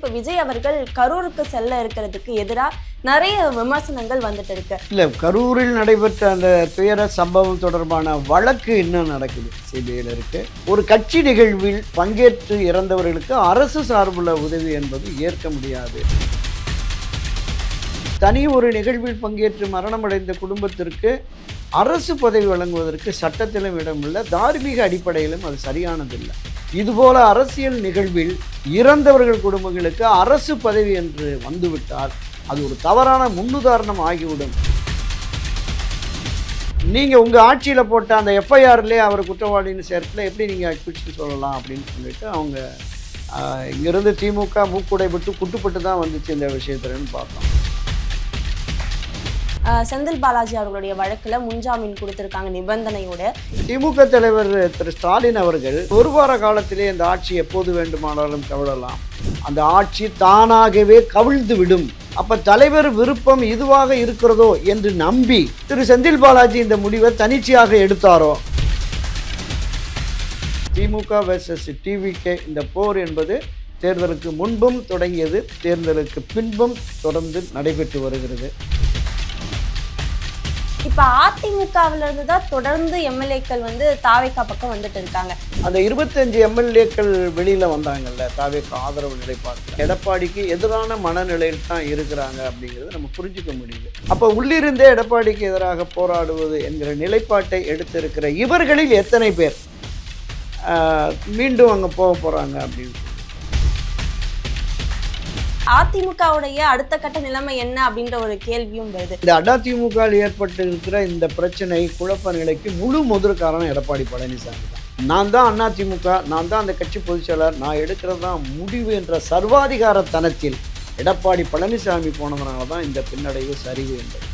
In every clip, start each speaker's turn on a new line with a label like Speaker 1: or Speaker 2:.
Speaker 1: இப்ப விஜய் அவர்கள் கரூருக்கு செல்ல இருக்கிறதுக்கு எதிராக நிறைய விமர்சனங்கள் வந்துட்டு இருக்கு.
Speaker 2: இல்லை, கரூரில் நடைபெற்ற அந்த துயர சம்பவம் தொடர்பான வழக்கு இன்னும் நடக்குது, சிபிஐயில் இருக்கு. ஒரு கட்சி நிகழ்வில் பங்கேற்று இறந்தவர்களுக்கு அரசு சார்புள்ள உதவி என்பது ஏற்க முடியாது. தனி ஒரு நிகழ்வில் பங்கேற்று மரணமடைந்த குடும்பத்திற்கு அரசு பதவி வழங்குவதற்கு சட்டத்திலும் இடமில்லை, தார்மீக அடிப்படையிலும் அது சரியானதில்லை. இதுபோல அரசியல் நிகழ்வில் இறந்தவர்கள் குடும்பங்களுக்கு அரசு பதவி என்று வந்துவிட்டால் அது ஒரு தவறான முன்னுதாரணம் ஆகிவிடும். நீங்கள் உங்கள் ஆட்சியில் போட்ட அந்த எஃப்ஐஆர்லேயே அவர் குற்றவாளின்னு சேர்க்கல, எப்படி நீங்கள் அக்யூஸ்ட் சொல்லலாம் அப்படின்னு சொல்லிட்டு அவங்க இங்கிருந்து திமுக மூக்குடைப்பட்டு குட்டுப்பட்டு தான் வந்துச்சு இந்த விஷயத்துலன்னு பார்த்தோம்.
Speaker 1: செந்தில் பாலாஜி அவர்களுடைய வழக்குல முன்ஜாமீன் கொடுத்திருக்காங்க நிபந்தனையோட.
Speaker 2: திமுக தலைவர் திரு ஸ்டாலின் அவர்கள் ஒரு வார காலத்திலே இந்த ஆட்சி எப்போது வேண்டுமானாலும் கவிழலாம், அந்த ஆட்சி தானாகவே கவிழ்ந்து விடும், அப்ப தலைவர் விருப்பம் இதுவாக இருக்கிறதோ என்று நம்பி திரு செந்தில் பாலாஜி இந்த முடிவை தனிச்சையாக எடுத்தாரோ? திமுக வெர்சஸ் டிவிகே இந்த போர் என்பது தேர்தலுக்கு முன்பும் தொடங்கியது, தேர்தலுக்கு பின்பும் தொடர்ந்து நடைபெற்று வருகிறது.
Speaker 1: இப்ப அதிமுகவில இருந்து தான் தொடர்ந்து எம்எல்ஏக்கள் தாவேகா பக்கம் வந்துட்டு இருக்காங்க.
Speaker 2: அந்த 25 எம்எல்ஏக்கள் வெளியில வந்தாங்கல்ல தாவேகா ஆதரவு நிலைப்பாடு, எடப்பாடிக்கு எதிரான மனநிலையில் தான் இருக்கிறாங்க அப்படிங்கிறது நம்ம புரிஞ்சுக்க முடியுது. அப்ப உள்ளிருந்தே எடப்பாடிக்கு எதிராக போராடுவது என்கிற நிலைப்பாட்டை எடுத்திருக்கிற இவர்களில் எத்தனை பேர் மீண்டும் அங்க போக போறாங்க அப்படின்னு
Speaker 1: அதிமுகவுடைய அடுத்த கட்ட நிலைமை என்ன அப்படின்ற ஒரு கேள்வியும் வருது.
Speaker 2: இந்த அதிமுக ஏற்பட்டு இருக்கிற இந்த பிரச்சனை குழப்ப நிலைக்கு முழு முதல் காரணம் எடப்பாடி பழனிசாமி தான். நான் தான் அதிமுக, நான் தான் அந்த கட்சி பொதுச்செயலாளர், நான் எடுக்கிறது தான் முடிவு என்ற சர்வாதிகார தனத்தில் எடப்பாடி பழனிசாமி போனதுனால தான் இந்த பின்னடைவு சரிவு என்பது.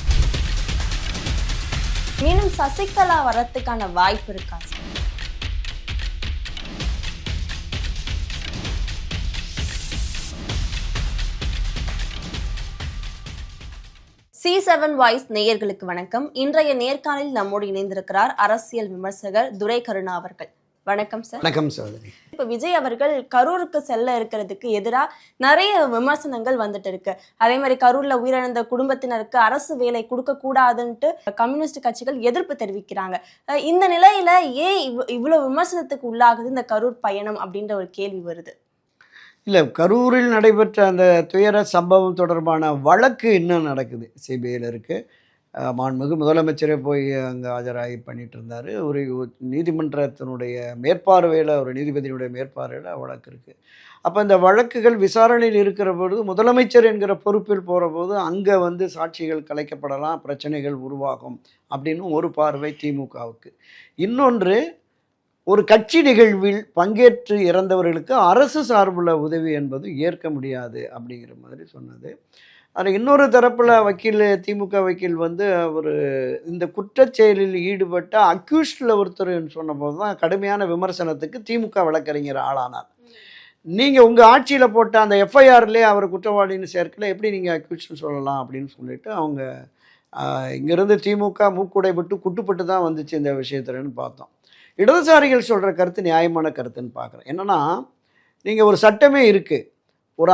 Speaker 1: மீண்டும் சசிகலா வரத்துக்கான வாய்ப்பு இருக்கா? C7 வாய்ஸ் நேயர்களுக்கு வணக்கம். இன்றைய நேர்காணலில் நம்மோடு இணைந்திருக்கிறார் அரசியல் விமர்சகர் துரை கருணா அவர்கள். வணக்கம் சார்.
Speaker 2: வணக்கம் சார்.
Speaker 1: இப்ப விஜய் அவர்கள் கரூருக்கு செல்ல இருக்கிறதுக்கு எதிராக நிறைய விமர்சனங்கள் வந்துட்டு இருக்கு. அதே மாதிரி கரூர்ல உயிரிழந்த குடும்பத்தினருக்கு அரசு வேலை கொடுக்க கூடாதுன்ட்டு கம்யூனிஸ்ட் கட்சிகள் எதிர்ப்பு தெரிவிக்கிறாங்க. இந்த நிலையில ஏன் இவ்வளவு விமர்சனத்துக்கு உள்ளாகுது இந்த கரூர் பயணம் அப்படின்ற ஒரு கேள்வி வருது.
Speaker 2: இல்லை, கரூரில் நடைபெற்ற அந்த துயர சம்பவம் தொடர்பான வழக்கு இன்னும் நடக்குது, சிபிஐயில் இருக்குது. மாண்புமிகு முதலமைச்சரே போய் அங்கே ஆஜராகி பண்ணிட்டு இருந்தார். ஒரு நீதிமன்றத்தினுடைய மேற்பார்வையில், ஒரு நீதிபதியினுடைய மேற்பார்வையில் வழக்கு இருக்குது. அப்போ இந்த வழக்குகள் விசாரணையில் இருக்கிற பொழுது முதலமைச்சர் என்கிற பொறுப்பில் போகிற போது அங்கே சாட்சிகள் கலைக்கப்படலாம், பிரச்சனைகள் உருவாகும் அப்படின்னு ஒரு பார்வை திமுகவுக்கு. இன்னொன்று, ஒரு கட்சி நிகழ்வில் பங்கேற்று இறந்தவர்களுக்கு அரசு சார்புள்ள உதவி என்பது ஏற்க முடியாது அப்படிங்கிற மாதிரி சொன்னது. அதில் இன்னொரு தரப்பில் வக்கீல், திமுக வக்கீல் அவர் இந்த குற்றச்செயலில் ஈடுபட்ட அக்யூஸ்டில் ஒருத்தர் சொன்னபோது தான் கடுமையான விமர்சனத்துக்கு திமுக வழக்கறிஞர் ஆளானார். நீங்கள் உங்கள் ஆட்சியில் போட்ட அந்த எஃப்ஐஆர்லேயே அவர் குற்றவாளின்னு சேர்க்கல, எப்படி நீங்கள் அக்யூஸ்ட்னு சொல்லலாம் அப்படின்னு சொல்லிட்டு அவங்க இங்கேருந்து திமுக மூக்குடைப்பட்டு குட்டுப்பட்டு தான் வந்துச்சு இந்த விஷயத்துலன்னு பார்த்தோம். இடதுசாரிகள் சொல்கிற கருத்து நியாயமான கருத்துன்னு பார்க்குறேன். என்னென்னா, நீங்கள் ஒரு சட்டமே இருக்குது, ஒரு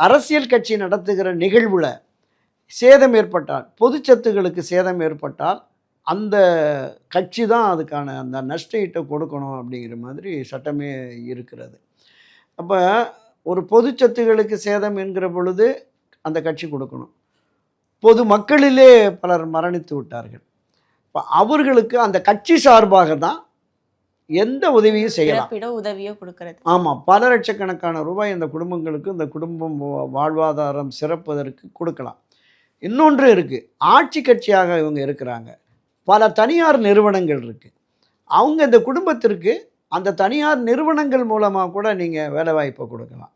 Speaker 2: அரசியல் கட்சி நடத்துகிற நிகழ்வில் சேதம் ஏற்பட்டால், பொது சொத்துகளுக்கு சேதம் ஏற்பட்டால் அந்த கட்சி தான் அதுக்கான அந்த நஷ்டஈட்டை கொடுக்கணும் அப்படிங்கிற மாதிரி சட்டமே இருக்கிறது. அப்போ ஒரு பொது சொத்துகளுக்கு சேதம் என்கிற பொழுது அந்த கட்சி கொடுக்கணும். பொது மக்களிலே பலர் மரணித்து விட்டார்கள், இப்போ அவர்களுக்கு அந்த கட்சி சார்பாக தான் எந்த உதவியும் செய்யலாம்,
Speaker 1: உதவியோ கொடுக்கிறது.
Speaker 2: ஆமாம், பல லட்சக்கணக்கான ரூபாய் அந்த குடும்பங்களுக்கு, இந்த குடும்பம் வாழ்வாதாரம் சிறப்பதற்கு கொடுக்கலாம். இன்னொன்று இருக்குது, ஆட்சி கட்சியாக இவங்க இருக்கிறாங்க, பல தனியார் நிறுவனங்கள் இருக்குது, அவங்க இந்த குடும்பத்திற்கு அந்த தனியார் நிறுவனங்கள் மூலமாக கூட நீங்கள் வேலைவாய்ப்பை கொடுக்கலாம்.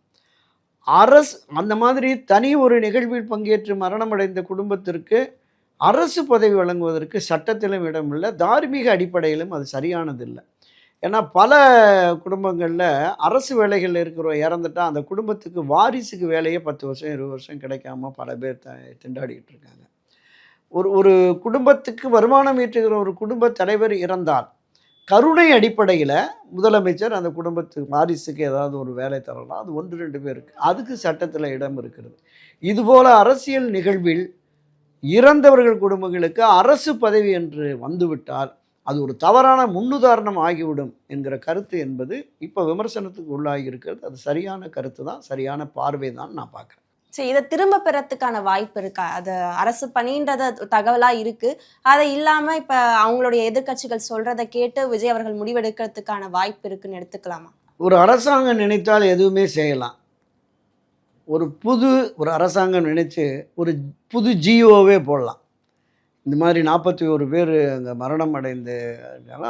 Speaker 2: அரசு அந்த மாதிரி தனி ஒரு நிகழ்வில் பங்கேற்று மரணமடைந்த குடும்பத்திற்கு அரசு பதவி வழங்குவதற்கு சட்டத்திலும் இடமில்லை, தார்மீக அடிப்படையிலும் அது சரியானதில்லை. ஏன்னா பல குடும்பங்களில் அரசு வேலைகளில் இருக்கிற இறந்துட்டால் அந்த குடும்பத்துக்கு வாரிசுக்கு வேலையே 10 வருஷம் 20 வருஷம் கிடைக்காம பல பேர் திண்டாடிக்கிட்டு இருக்காங்க. ஒரு குடும்பத்துக்கு வருமானம் ஈட்டுகிற ஒரு குடும்ப தலைவர் இறந்தால் கருணை அடிப்படையில் முதலமைச்சர் அந்த குடும்பத்துக்கு வாரிசுக்கு ஏதாவது ஒரு வேலை தரலாம், அது 1-2 பேருக்கு, அதுக்கு சட்டத்தில் இடம் இருக்கிறது. இதுபோல் அரசியல் நிகழ்வில் இறந்தவர்கள் குடும்பங்களுக்கு அரசு பதவி என்று வந்துவிட்டால் அது ஒரு தவறான முன்னுதாரணம் ஆகிவிடும் என்கிற கருத்து என்பது இப்போ விமர்சனத்துக்கு உள்ளாகி இருக்கிறது. அது சரியான கருத்து தான், சரியான பார்வை தான் நான் பார்க்குறேன்.
Speaker 1: சரி, இதை திரும்ப பெறத்துக்கான வாய்ப்பு இருக்கா? அது அரசு பணின்றத தகவலா இருக்கு, அதை இல்லாம இப்ப அவங்களுடைய எதிர்க்கட்சிகள் சொல்றதை கேட்டு விஜய் அவர்கள் முடிவெடுக்கிறதுக்கான வாய்ப்பு இருக்குன்னு எடுத்துக்கலாமா?
Speaker 2: ஒரு அரசாங்கம் நினைத்தால் எதுவுமே செய்யலாம். ஒரு அரசாங்கம் நினைச்சு ஒரு புது ஜியோவே போடலாம். இந்த மாதிரி 41 பேர் அங்கே மரணம் அடைந்து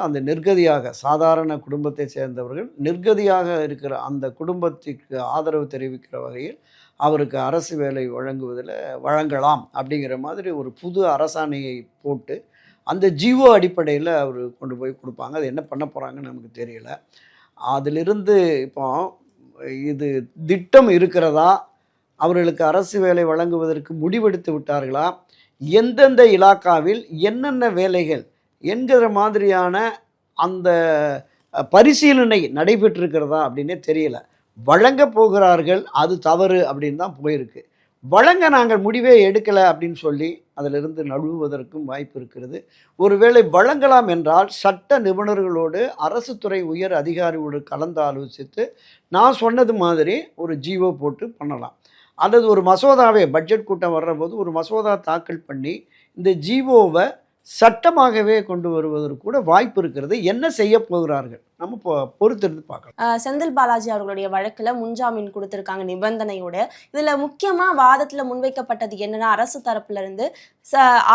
Speaker 2: அந்த நிர்கதியாக, சாதாரண குடும்பத்தை சேர்ந்தவர்கள் நிர்கதியாக இருக்கிற அந்த குடும்பத்திற்கு ஆதரவு தெரிவிக்கிற வகையில் அவருக்கு அரசு வேலை வழங்கலாம் அப்படிங்கிற மாதிரி ஒரு புது அரசாணையை போட்டு அந்த ஜிஓ அடிப்படையில் அவர் கொண்டு போய் கொடுப்பாங்க. அது என்ன பண்ண போகிறாங்கன்னு நமக்கு தெரியல. அதிலிருந்து இப்போ இது திட்டம் இருக்கிறதா, அவர்களுக்கு அரசு வேலை வழங்குவதற்கு முடிவெடுத்து விட்டார்களா, எந்தெந்த இலாக்காவில் என்னென்ன வேலைகள் என்கிற மாதிரியான அந்த பரிசீலனை நடைபெற்றிருக்கிறதா அப்படின்னே தெரியல. வழங்க போகிறார்கள், அது தவறு அப்படின்னு தான் போயிருக்கு. வழங்க நாங்கள் முடிவே எடுக்கலை அப்படின்னு சொல்லி அதிலிருந்து நழுவுவதற்கும் வாய்ப்பு இருக்கிறது. ஒருவேளை வழங்கலாம் என்றால் சட்ட நிபுணர்களோடு அரசு துறை உயர் அதிகாரியோடு கலந்து ஆலோசித்து நான் சொன்னது மாதிரி ஒரு ஜிஓ போட்டு பண்ணலாம். அல்லது ஒரு மசோதாவே, பட்ஜெட் கூட்டம் வர்ற போது ஒரு மசோதா தாக்கல் பண்ணி இந்த ஜிஓவை சட்டமாகவே கொண்டு வருவதற்கு கூட வாய்ப்பு இருக்கிறது. என்ன செய்ய போகிறார்கள் நம்ம பொறுத்திருந்து பார்க்கலாம்.
Speaker 1: செந்தில் பாலாஜி அவர்களுடைய வழக்குல முன்ஜாமீன் கொடுத்திருக்காங்க நிபந்தனையோட. இதுல முக்கியமா வாதத்துல முன்வைக்கப்பட்டது என்னன்னா, அரசு தரப்புல இருந்து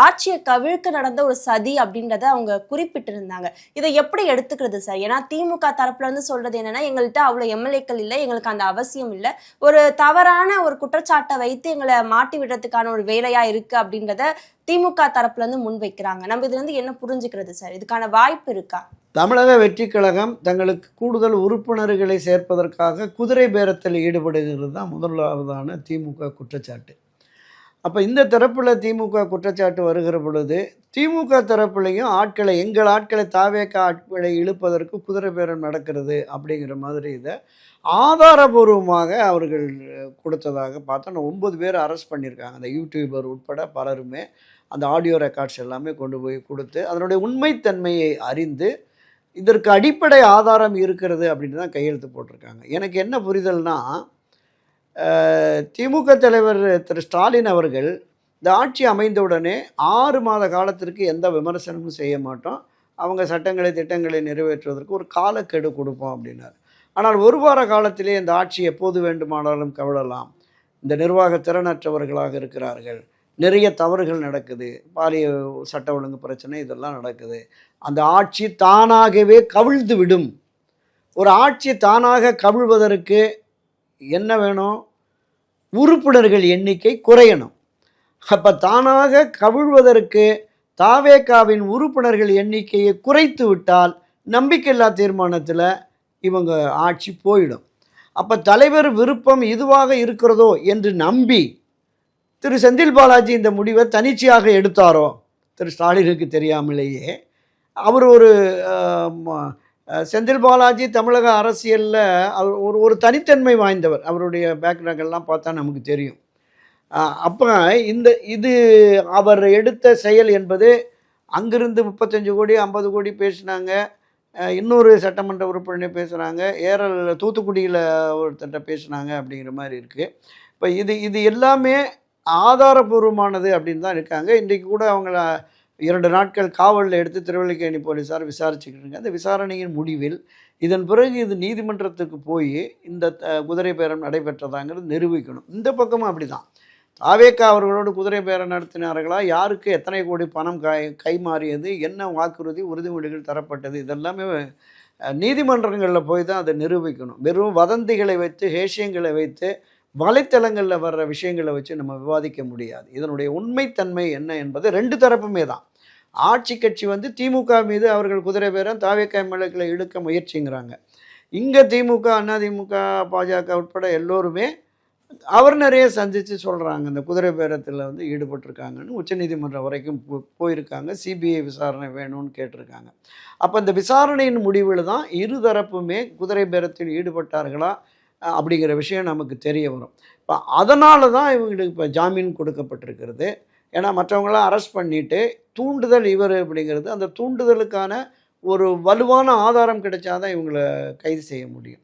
Speaker 1: ஆட்சியை கவிழ்க்க நடந்த ஒரு சதி அப்படின்றத அவங்க குறிப்பிட்டிருந்தாங்க. இதை எப்படி எடுத்துக்கிறது சார்? ஏன்னா திமுக தரப்புல இருந்து சொல்றது என்னன்னா, எங்கள்கிட்ட அவ்வளவு எம்எல்ஏக்கள் இல்லை, எங்களுக்கு அந்த அவசியம் இல்லை, ஒரு தவறான ஒரு குற்றச்சாட்டை வைத்து எங்களை மாட்டி விடுறதுக்கான ஒரு வேலையா இருக்கு அப்படின்றத திமுக தரப்புல இருந்து முன்வைக்கிறாங்க. நம்ம இதுல இருந்து என்ன புரிஞ்சுக்கிறது சார்? இதுக்கான வாய்ப்பு இருக்கா?
Speaker 2: தமிழக வெற்றி கழகம் தங்களுக்கு கூடுதல் உறுப்பினர்களை சேர்ப்பதற்காக குதிரை பேரத்தில் ஈடுபடுகிறது தான் முதலாவதான திமுக குற்றச்சாட்டு. அப்போ இந்த தரப்பில் திமுக குற்றச்சாட்டு வருகிற பொழுது திமுக தரப்புலையும் எங்கள் ஆட்களை தாவேக்க ஆட்களை இழுப்பதற்கு குதிரை பேரம் நடக்கிறது அப்படிங்கிற மாதிரி இதை ஆதாரபூர்வமாக அவர்கள் கொடுத்ததாக பார்த்தா 9 பேர் அரெஸ்ட் பண்ணியிருக்காங்க. அந்த யூடியூபர் உட்பட பலருமே அந்த ஆடியோ ரெக்கார்ட்ஸ் எல்லாமே கொண்டு போய் கொடுத்து அதனுடைய உண்மைத்தன்மையை அறிந்து இதற்கு அடிப்படை ஆதாரம் இருக்கிறது அப்படின்னு தான் கையெழுத்து போட்டிருக்காங்க. எனக்கு என்ன புரிதல்னா, திமுக தலைவர் திரு ஸ்டாலின் அவர்கள் இந்த ஆட்சி அமைந்தவுடனே 6 மாத காலத்திற்கு எந்த விமர்சனமும் செய்ய மாட்டோம், அவங்க சட்டங்களை திட்டங்களை நிறைவேற்றுவதற்கு ஒரு காலக்கெடு கொடுப்போம் அப்படின்னார். ஆனால் 1 வார காலத்திலே இந்த ஆட்சி எப்போது வேண்டுமானாலும் கவிழலாம், இந்த நிர்வாக திறனற்றவர்களாக இருக்கிறார்கள், நிறைய தவறுகள் நடக்குது, பாலிய சட்ட ஒழுங்கு பிரச்சனை இதெல்லாம் நடக்குது, அந்த ஆட்சி தானாகவே கவிழ்ந்து விடும். ஒரு ஆட்சி தானாக கவிழ்வதற்கு என்ன வேணும்? உறுப்பினர்கள் எண்ணிக்கை குறையணும். அப்போ தானாக கவிழ்வதற்கு தாவேகாவின் உறுப்பினர்கள் எண்ணிக்கையை குறைத்து விட்டால் நம்பிக்கையில்லா தீர்மானத்தில் இவங்க ஆட்சி போயிடும். அப்போ தலைவர் விருப்பம் இதுவாக இருக்கிறதோ என்று நம்பி திரு செந்தில் பாலாஜி இந்த முடிவை தனிச்சையாக எடுத்தாரோ, திரு ஸ்டாலினுக்கு தெரியாமலேயே. அவர் ஒரு செந்தில் பாலாஜி தமிழக அரசியலில் அவர் ஒரு தனித்தன்மை வாய்ந்தவர். அவருடைய பேக்ரவுண்டெல்லாம் பார்த்தா நமக்கு தெரியும். அப்போ இது அவர் எடுத்த செயல் என்பது அங்கிருந்து 35 கோடி 50 கோடி பேசினாங்க, இன்னொரு சட்டமன்ற உறுப்பினர் பேசுகிறாங்க, தூத்துக்குடியில் ஒருத்தட்ட பேசுனாங்க அப்படிங்கிற மாதிரி இருக்குது. இப்போ இது எல்லாமே ஆதாரபூர்வமானது அப்படின்னு தான் இருக்காங்க. இன்றைக்கு கூட அவங்கள 2 நாட்கள் காவலில் எடுத்து திருவல்லிக்கேணி போலீஸார் விசாரிச்சுக்கிட்டு இருக்காங்க. அந்த விசாரணையின் முடிவில் இதன் பிறகு இது நீதிமன்றத்துக்கு போய் இந்த குதிரை பேரம் நடைபெற்றதாங்கிறது நிரூபிக்கணும். இந்த பக்கமும் அப்படி தான். தாவேக்கா அவர்களோடு குதிரை பேரம் நடத்தினார்களா, யாருக்கு எத்தனை கோடி பணம் கைமாறியது, என்ன வாக்குறுதி உறுதிமொழிகள் தரப்பட்டது, இதெல்லாமே நீதிமன்றங்களில் போய் தான் அதை நிரூபிக்கணும். வெறும் வதந்திகளை வைத்து, ஹேஷியங்களை வைத்து, வலைத்தளங்களில் வர்ற விஷயங்களை வச்சு நம்ம விவாதிக்க முடியாது. இதனுடைய உண்மைத்தன்மை என்ன என்பது 2 தரப்புமே தான். ஆட்சி கட்சி திமுக மீது அவர்கள் குதிரை பேரம் தாவேக்கா எம்எல்ஏக்களை இழுக்க முயற்சிங்கிறாங்க. இங்கே திமுக, அதிமுக, பாஜக உட்பட எல்லோருமே அவர் நிறைய சந்தித்து சொல்கிறாங்க, இந்த குதிரை பேரத்தில் வந்து ஈடுபட்டிருக்காங்கன்னு உச்சநீதிமன்றம் வரைக்கும் போயிருக்காங்க. சிபிஐ விசாரணை வேணும்னு கேட்டிருக்காங்க. அப்போ இந்த விசாரணையின் முடிவில் தான் இருதரப்புமே குதிரை பேரத்தில் ஈடுபட்டார்களா அப்படிங்கிற விஷயம் நமக்கு தெரிய வரும். இப்போ அதனால தான் இவங்களுக்கு இப்போ ஜாமீன் கொடுக்கப்பட்டிருக்கிறது. ஏன்னா மற்றவங்களாம் அரெஸ்ட் பண்ணிவிட்டு தூண்டுதல் இவர் அப்படிங்கிறது, அந்த தூண்டுதலுக்கான ஒரு வலுவான ஆதாரம் கிடைச்சாதான் இவங்களை கைது செய்ய முடியும்.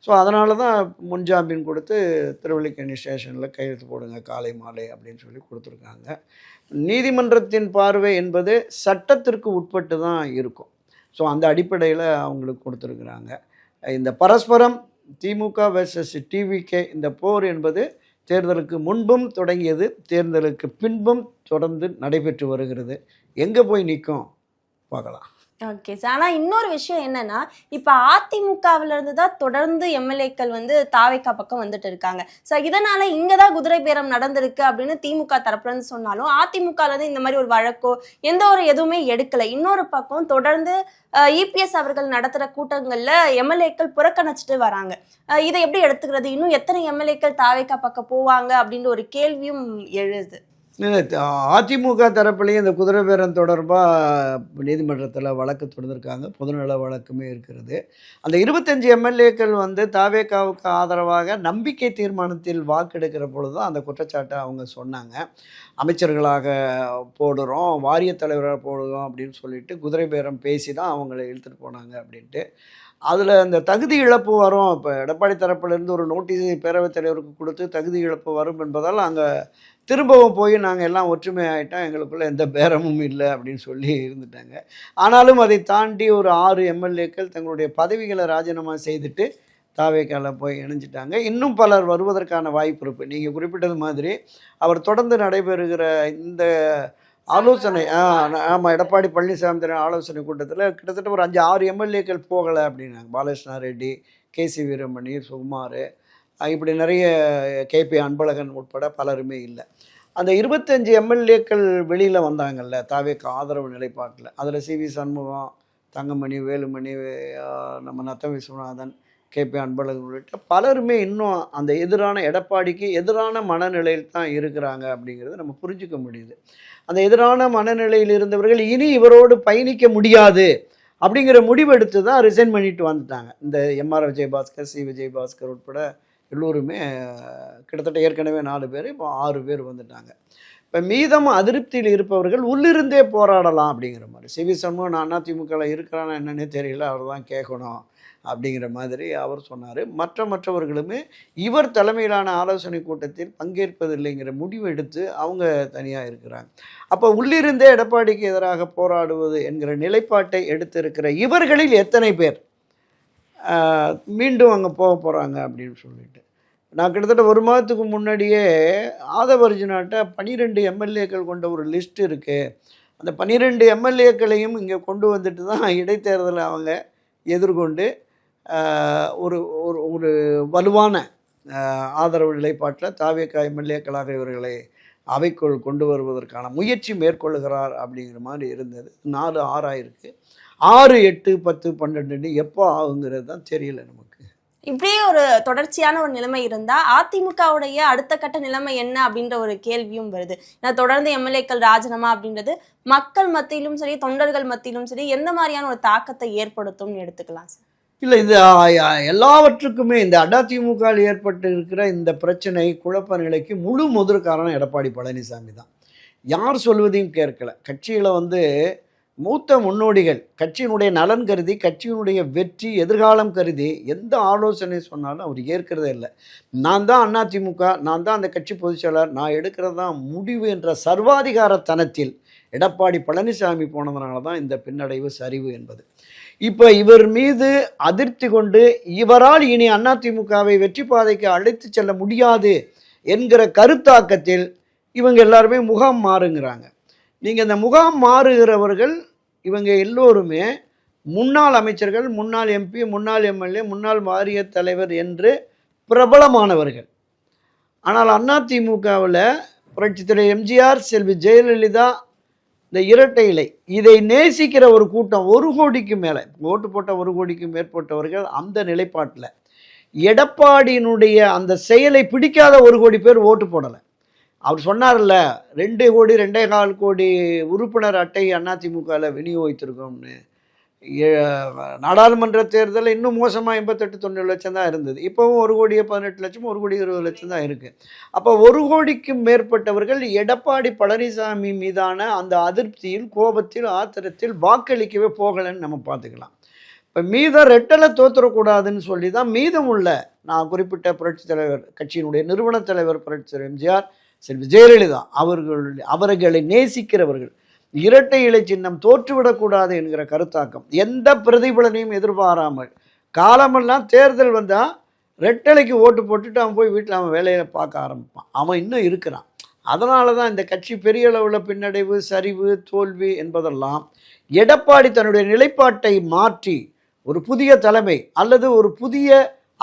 Speaker 2: ஸோ அதனால தான் முன்ஜாமீன் கொடுத்து திருவல்லிக்கேணி ஸ்டேஷனில் கையெழுத்து போடுங்க காலை மாலை அப்படின்னு சொல்லி கொடுத்துருக்காங்க. நீதிமன்றத்தின் பார்வை என்பது சட்டத்திற்கு உட்பட்டு தான் இருக்கும். ஸோ அந்த அடிப்படையில் அவங்களுக்கு கொடுத்துருக்குறாங்க. இந்த பரஸ்பரம் திமுக வெர்சஸ் டிவிகே இந்த போர் என்பது தேர்தலுக்கு முன்பும் தொடங்கியது, தேர்தலுக்கு பின்பும் தொடர்ந்து நடைபெற்று வருகிறது. எங்கே போய் நிற்கும் பார்க்கலாம்.
Speaker 1: Okay sir. ஆனால் இன்னொரு விஷயம் என்னன்னா, இப்போ அதிமுகவில இருந்து தான் தொடர்ந்து எம்எல்ஏக்கள் வந்து தாவேக்கா பக்கம் வந்துட்டு இருக்காங்க. ஸோ இதனால இங்கே தான் குதிரை பேரம் நடந்திருக்கு அப்படின்னு திமுக தரப்புலன்னு சொன்னாலும், அதிமுகல இருந்து இந்த மாதிரி ஒரு வழக்கோ எந்த ஒரு எதுவுமே எடுக்கலை. இன்னொரு பக்கம் தொடர்ந்து இபிஎஸ் அவர்கள் நடத்துகிற கூட்டங்களில் எம்எல்ஏக்கள் புறக்கணிச்சிட்டு வராங்க. இதை எப்படி எடுத்துக்கிறது? இன்னும் எத்தனை எம்எல்ஏக்கள் தாவேக்கா பக்கம் போவாங்க அப்படின்ற ஒரு கேள்வியும் எழுது.
Speaker 2: அதிமுக தரப்புலேயும் இந்த குதிரை பேரம் தொடர்பாக நீதிமன்றத்தில் வழக்கு தொடர்ந்துருக்காங்க. பொதுநல வழக்குமே இருக்கிறது. அந்த 25 எம்எல்ஏக்கள் வந்து தாவேக்காவுக்கு ஆதரவாக நம்பிக்கை தீர்மானத்தில் வாக்கெடுக்கிற பொழுது தான் அந்த குற்றச்சாட்டை அவங்க சொன்னாங்க. அமைச்சர்களாக போடுறோம், வாரிய தலைவராக போடுறோம் அப்படின்னு சொல்லிட்டு குதிரை பேரம் பேசி தான் அவங்கள இழுத்துட்டு போனாங்க அப்படின்ட்டு. அதில் அந்த தகுதி இழப்பு வரும். இப்போ எடப்பாடி தரப்புலேருந்து ஒரு நோட்டீஸ் பேரவைத் தலைவருக்கு கொடுத்து தகுதி இழப்பு வரும் என்பதால் அங்கே திரும்பவும் போய் நாங்கள் எல்லாம் ஒற்றுமை ஆகிட்டோம், எங்களுக்குள்ள எந்த பேரமும் இல்லை அப்படின்னு சொல்லி இருந்துட்டாங்க. ஆனாலும் அதை தாண்டி ஒரு 6 எம்எல்ஏக்கள் தங்களுடைய பதவிகளை ராஜினாமா செய்துட்டு தாவேக்கால போய் இணைஞ்சிட்டாங்க. இன்னும் பலர் வருவதற்கான வாய்ப்பு இருக்குது. நீங்கள் குறிப்பிட்டது மாதிரி அவர் தொடர்ந்து நடைபெறுகிற இந்த ஆலோசனை ஆமாம், எடப்பாடி பழனிசாமி தலைவர் ஆலோசனை கூட்டத்தில் கிட்டத்தட்ட ஒரு 5-6 எம்எல்ஏக்கள் போகலை அப்படின்னாங்க. பாலகிருஷ்ணா ரெட்டி, கேசி வீரமணி, சுகுமார், இப்படி நிறைய கேபி அன்பழகன் உட்பட பலருமே இல்லை. அந்த 25 எம்எல்ஏக்கள் வெளியில் வந்தாங்கல்ல தாவேக்கு ஆதரவு நிலைப்பாட்டில், அதில் சிவி சண்முகம், தங்கமணி, வேலுமணி, நம்ம நத்தம் விஸ்வநாதன், கேபி அன்பழகன் உள்ளிட்ட பலருமே இன்னும் அந்த எடப்பாடிக்கு எதிரான மனநிலையில் தான் இருக்கிறாங்க அப்படிங்கிறது நம்ம புரிஞ்சுக்க முடியுது. அந்த எதிரான மனநிலையில் இருந்தவர்கள் இனி இவரோடு பயணிக்க முடியாது அப்படிங்கிற முடிவெடுத்து தான் ரிசைன் பண்ணிட்டு வந்துட்டாங்க. இந்த எம்ஆர் விஜயபாஸ்கர், சி விஜயபாஸ்கர் உட்பட எல்லோருமே கிட்டத்தட்ட ஏற்கனவே 4 பேர், இப்போ 6 பேர் வந்துட்டாங்க. இப்போ மீதம் அதிருப்தியில் இருப்பவர்கள் உள்ளிருந்தே போராடலாம் அப்படிங்கிற மாதிரி. சிவி சண்முகம் நான் அதிமுகவில் இருக்கிறான்னா என்னன்னே தெரியல, அவர் தான் கேட்கணும் அப்படிங்கிற மாதிரி அவர் சொன்னார். மற்றவர்களுமே இவர் தலைமையிலான ஆலோசனை கூட்டத்தில் பங்கேற்பதில்லைங்கிற முடிவு எடுத்து அவங்க தனியாக இருக்கிறாங்க. அப்போ உள்ளிருந்தே எடப்பாடிக்கு எதிராக போராடுவது என்கிற நிலைப்பாட்டை எடுத்திருக்கிற இவர்களில் எத்தனை பேர் மீண்டும் அங்கே போக போகிறாங்க அப்படின்னு சொல்லிட்டு, நான் கிட்டத்தட்ட 1 மாதத்துக்கு முன்னாடியே ஆதவர்ஜுனாட்ட 12 எம்எல்ஏக்கள் கொண்ட ஒரு லிஸ்ட் இருக்குது. அந்த 12 எம்எல்ஏக்களையும் இங்கே கொண்டு வந்துட்டு தான் இடைத்தேர்தலை அவங்க எதிர்கொண்டு ஒரு ஒரு ஒரு வலுவான ஆதரவு நிலைப்பாட்டில் தாவேக்கா எம்எல்ஏக்களாக இவர்களை அவைக்குள் கொண்டு வருவதற்கான முயற்சி மேற்கொள்ளுகிறார் அப்படிங்கிற மாதிரி இருந்தது. 4 6 ஆயிருக்கு. 6 8 10 12 எப்போ ஆகுங்கிறது தான் தெரியல நமக்கு.
Speaker 1: இப்படியே ஒரு தொடர்ச்சியான ஒரு நிலைமை இருந்தா அதிமுகவுடைய அடுத்த கட்ட நிலைமை என்ன அப்படின்ற ஒரு கேள்வியும் வருது. நான் தொடர்ந்து எம்எல்ஏக்கள் ராஜினாமா அப்படின்றது மக்கள் மத்தியிலும் சரி, தொண்டர்கள் மத்தியிலும் சரி, எந்த மாதிரியான ஒரு தாக்கத்தை ஏற்படுத்தும்னு எடுத்துக்கலாம் சார்?
Speaker 2: இல்லை, இந்த எல்லாவற்றுக்குமே இந்த அதிமுகவில் ஏற்பட்டு இருக்கிற இந்த பிரச்சனை, குழப்ப நிலைக்கு முழு முதல் காரணம் எடப்பாடி பழனிசாமி தான். யார் சொல்வதையும் கேட்கல. கட்சியில் வந்து மூத்த முன்னோடிகள் கட்சியினுடைய நலன் கருதி, கட்சியினுடைய வெற்றி எதிர்காலம் கருதி எந்த ஆலோசனை சொன்னாலும் அவர் ஏற்கிறதே இல்லை. நான் தான் அதிமுக, நான் தான் அந்த கட்சி பொதுச்செயலாளர், நான் எடுக்கிறது தான் முடிவு என்ற சர்வாதிகாரத்தனத்தில் எடப்பாடி பழனிசாமி போனதுனால தான் இந்த பின்னடைவு, சரிவு என்பது. இப்போ இவர் மீது அதிருப்தி கொண்டு இவரால் இனி அதிமுகவை வெற்றி பாதைக்கு அழைத்து செல்ல முடியாது என்கிற கருத்தாக்கத்தில் இவங்க எல்லாருமே முகாம் மாறுங்கிறாங்க. நீங்கள் இந்த முகாம் மாறுகிறவர்கள் இவங்க எல்லோருமே முன்னாள் அமைச்சர்கள், முன்னாள் எம்பி, முன்னாள் எம்எல்ஏ, முன்னாள் வாரிய தலைவர் என்று பிரபலமானவர்கள். ஆனால் அதிமுகவில் புரட்சித் தலைவர் எம்ஜிஆர், செல்வி ஜெயலலிதா, இந்த இரட்டை இலை இதை நேசிக்கிற ஒரு கூட்டம் 1 கோடிக்கு மேலே ஓட்டு போட்ட 1 கோடிக்கு மேற்பட்டவர்கள் அந்த நிலைப்பாட்டில். எடப்பாடியினுடைய அந்த செயலை பிடிக்காத 1 கோடி பேர் ஓட்டு போடலை. அவர் சொன்னார்ல 2 கோடி 2.25 கோடி உறுப்பினர் அட்டை அதிமுகவில் விநியோகித்திருக்கோம்னு. நாடாளுமன்ற தேர்தலில் இன்னும் மோசமாக 88-90 லட்சம் தான் இருந்தது. இப்போவும் 1 கோடியே 18 லட்சம் 1 கோடி 20 லட்சம் தான் இருக்குது. அப்போ 1 கோடிக்கும் மேற்பட்டவர்கள் எடப்பாடி பழனிசாமி மீதான அந்த அதிருப்தியில், கோபத்தில், ஆத்திரத்தில் வாக்களிக்கவே போகலைன்னு நம்ம பார்த்துக்கலாம். இப்போ மீதம் ரெட்டலை தோற்றுறக்கூடாதுன்னு சொல்லி தான் மீதம் உள்ள நான் குறிப்பிட்ட புரட்சித் தலைவர் கட்சியினுடைய நிறுவன தலைவர் புரட்சித் தலைவர் எம்ஜிஆர், செல்வி ஜெயலலிதா அவர்களை நேசிக்கிறவர்கள் இரட்டை இலை சின்னம் தோற்றுவிடக்கூடாது என்கிற கருத்தாக்கம், எந்த பிரதிபலனையும் எதிர்பாராமல் காலமெல்லாம் தேர்தல் வந்தால் ரெட்டலைக்கு ஓட்டு போட்டுட்டு அவன் போய் வீட்டில் அவன் வேலையை பார்க்க ஆரம்பிப்பான். அவன் இன்னும் இருக்கிறான். அதனால தான் இந்த கட்சி பெரிய அளவில் பின்னடைவு, சரிவு, தோல்வி என்பதெல்லாம் எடப்பாடி தன்னுடைய நிலைப்பாட்டை மாற்றி ஒரு புதிய தலைமை அல்லது ஒரு புதிய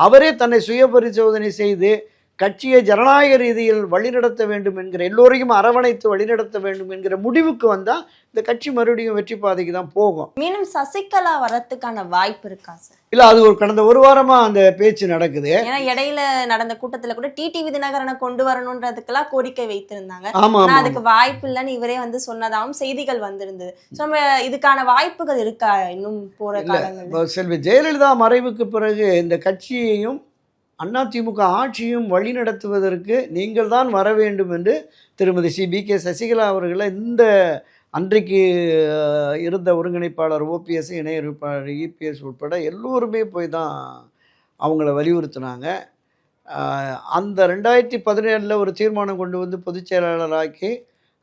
Speaker 2: அவரே தன்னை சுய பரிசோதனை செய்து கட்சியை ஜனநாயக ரீதியில் வழிநடத்த வேண்டும் என்கிற, எல்லோரையும் அரவணைத்து வழிநடத்த வேண்டும் என்கிற முடிவுக்கு வந்தால் இந்த கட்சி மறுபடியும் வெற்றி பாதைக்கு தான் போகும்.
Speaker 1: மீண்டும் சசிகலா வரத்துக்கான வாய்ப்பு இருக்கா சார்?
Speaker 2: இல்லை, அது கடந்த 1 வாரமாக அந்த பேச்சு நடக்குது.
Speaker 1: ஏன்னா இடையில நடந்த கூட்டத்தில் கூட டிடிவி தினகரனை கொண்டு வரணுன்றதுக்கெல்லாம் கோரிக்கை வைத்திருந்தாங்க.
Speaker 2: ஆமாம்,
Speaker 1: அதுக்கு வாய்ப்பு இல்லைன்னு இவரே சொன்னதாகவும் செய்திகள் வந்திருந்தது. ஸோ நம்ம இதுக்கான வாய்ப்புகள் இருக்கா இன்னும் போற காலங்கள்?
Speaker 2: செல்வி ஜெயலலிதா மறைவுக்கு பிறகு இந்த கட்சியையும் அதிமுக ஆட்சியும் வழிநடத்துவதற்கு நீங்கள் தான் வர வேண்டும் என்று திருமதி CBK சசிகலா அவர்களை இந்த அன்றைக்கு இருந்த ஒருங்கிணைப்பாளர் OPS, இணை ஒருங்கிணைப்பாளர் EPS உட்பட எல்லோருமே போய் தான் அவங்கள வலியுறுத்தினாங்க. அந்த 2017 ஒரு தீர்மானம் கொண்டு வந்து பொதுச் செயலாளராக்கி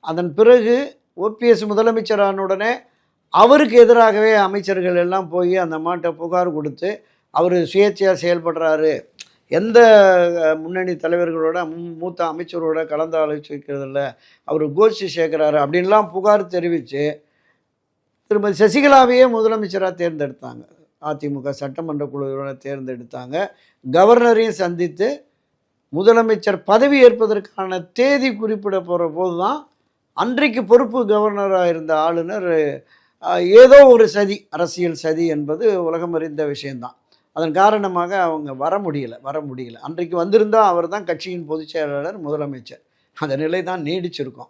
Speaker 2: அதன் பிறகு OPS முதலமைச்சரான உடனே அவருக்கு எதிராகவே அமைச்சர்கள் எல்லாம் போய் அந்த மாட்டை புகார் கொடுத்து அவர் சுயேட்சையாக செயல்படுறாரு, எந்த முன்னணி தலைவர்களோட மூத்த அமைச்சரோட கலந்து ஆலோசிக்கிறதில்ல, அவர் கோஷ்டி சேர்க்குறாரு அப்படின்லாம் புகார் தெரிவித்து திருமதி சசிகலாவையே முதலமைச்சராக தேர்ந்தெடுத்தாங்க. அதிமுக சட்டமன்ற குழுவோட தேர்ந்தெடுத்தாங்க. கவர்னரையும் சந்தித்து முதலமைச்சர் பதவி ஏற்பதற்கான தேதி குறிப்பிட போகிற போது தான் அன்றைக்கு பொறுப்பு கவர்னராக இருந்த ஆளுநர் ஏதோ ஒரு சதி, அரசியல் சதி என்பது உலகம் அறிந்த விஷயந்தான். அதன் காரணமாக அவங்க வர முடியல. அன்றைக்கு வந்திருந்தால் அவர் தான் கட்சியின் பொதுச் செயலாளர், முதலமைச்சர். அந்த நிலை தான் நீடிச்சிருக்கும்.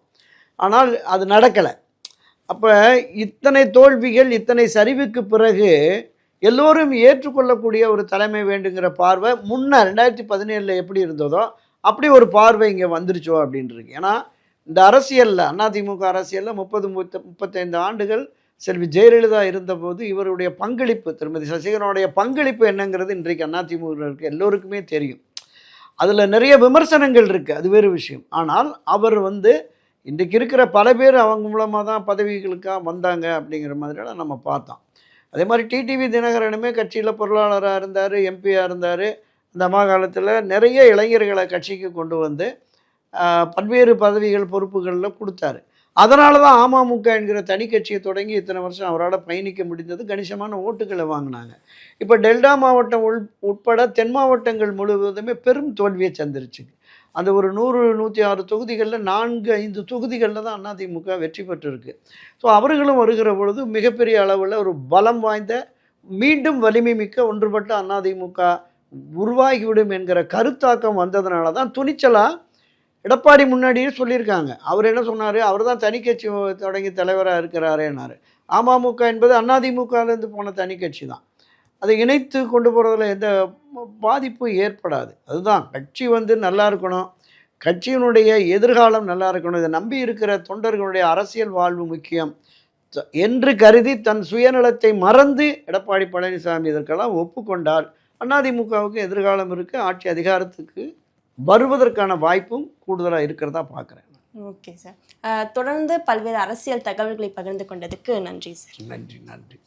Speaker 2: ஆனால் அது நடக்கலை. அப்போ இத்தனை தோல்விகள், இத்தனை சரிவுக்கு பிறகு எல்லோரும் ஏற்றுக்கொள்ளக்கூடிய ஒரு தலைமை வேண்டுங்கிற பார்வை முன்னர் 2017 எப்படி இருந்ததோ அப்படி ஒரு பார்வை இங்கே வந்துருச்சோ அப்படின்ட்டு. ஏன்னா இந்த அரசியலில், அதிமுக அரசியலில் 30-35 ஆண்டுகள் செல்வி ஜெயலலிதா இருந்தபோது இவருடைய பங்களிப்பு, திருமதி சசிகலாவுடைய பங்களிப்பு என்னங்கிறது இன்றைக்கு அதிமுக எல்லோருக்குமே தெரியும். அதில் நிறைய விமர்சனங்கள் இருக்குது, அது வேறு விஷயம். ஆனால் அவர் இன்றைக்கு இருக்கிற பல பேர் அவங்க மூலமாக தான் பதவிகளுக்காக வந்தாங்க அப்படிங்கிற மாதிரியெல்லாம் நம்ம பார்த்தோம். அதே மாதிரி டிடிவி தினகரனுமே கட்சியில் பொருளாளராக இருந்தார், எம்பியாக இருந்தார். அந்த காலத்தில் நிறைய இளைஞர்களை கட்சிக்கு கொண்டு வந்து பல்வேறு பதவிகள், பொறுப்புகளில் கொடுத்தாரு. அதனால தான் அமமுக என்கிற தனி கட்சியை தொடங்கி இத்தனை வருஷம் அவரால் பயணிக்க முடிந்தது. கணிசமான ஓட்டுகளை வாங்கினாங்க. இப்போ டெல்டா மாவட்டம் உட்பட தென் மாவட்டங்கள் முழுவதுமே பெரும் தோல்வியை சந்திருச்சு. அந்த ஒரு 100-106 தொகுதிகளில் 4-5 தொகுதிகளில் தான் அதிமுக வெற்றி பெற்றிருக்கு. ஸோ அவர்களும் வருகிற பொழுது மிகப்பெரிய அளவில் ஒரு பலம் வாய்ந்த, மீண்டும் வலிமை மிக்க ஒன்றுபட்ட அதிமுக உருவாகிவிடும் என்கிற கருத்தாக்கம் வந்ததுனால தான் துணிச்சலாக எடப்பாடி முன்னாடியே சொல்லியிருக்காங்க. அவர் என்ன சொன்னார், அவர் தான் தனி கட்சி தொடங்கி தலைவராக இருக்கிறாரேன்னாரு. அமமுக என்பது அதிமுகலேருந்து போன தனி கட்சி தான். அதை இணைத்து கொண்டு போகிறதுல எந்த பாதிப்பும் ஏற்படாது. அதுதான் கட்சி நல்லா இருக்கணும், கட்சியினுடைய எதிர்காலம் நல்லா இருக்கணும், இதை நம்பி இருக்கிற தொண்டர்களுடைய அரசியல் வாழ்வு முக்கியம் என்று கருதி தன் சுயநலத்தை மறந்து எடப்பாடி பழனிசாமி இதற்கெல்லாம் ஒப்புக்கொண்டால் அதிமுகவுக்கு எதிர்காலம் இருக்குது, ஆட்சி அதிகாரத்துக்கு வருவதற்கான வாய்ப்பும் கூடுதலாக இருக்கிறதா பார்க்குறேன்.
Speaker 1: ஓகே சார், தொடர்ந்து பல்வேறு அரசியல் தகவல்களை பகிர்ந்து கொண்டதுக்கு நன்றி சார்.
Speaker 2: நன்றி.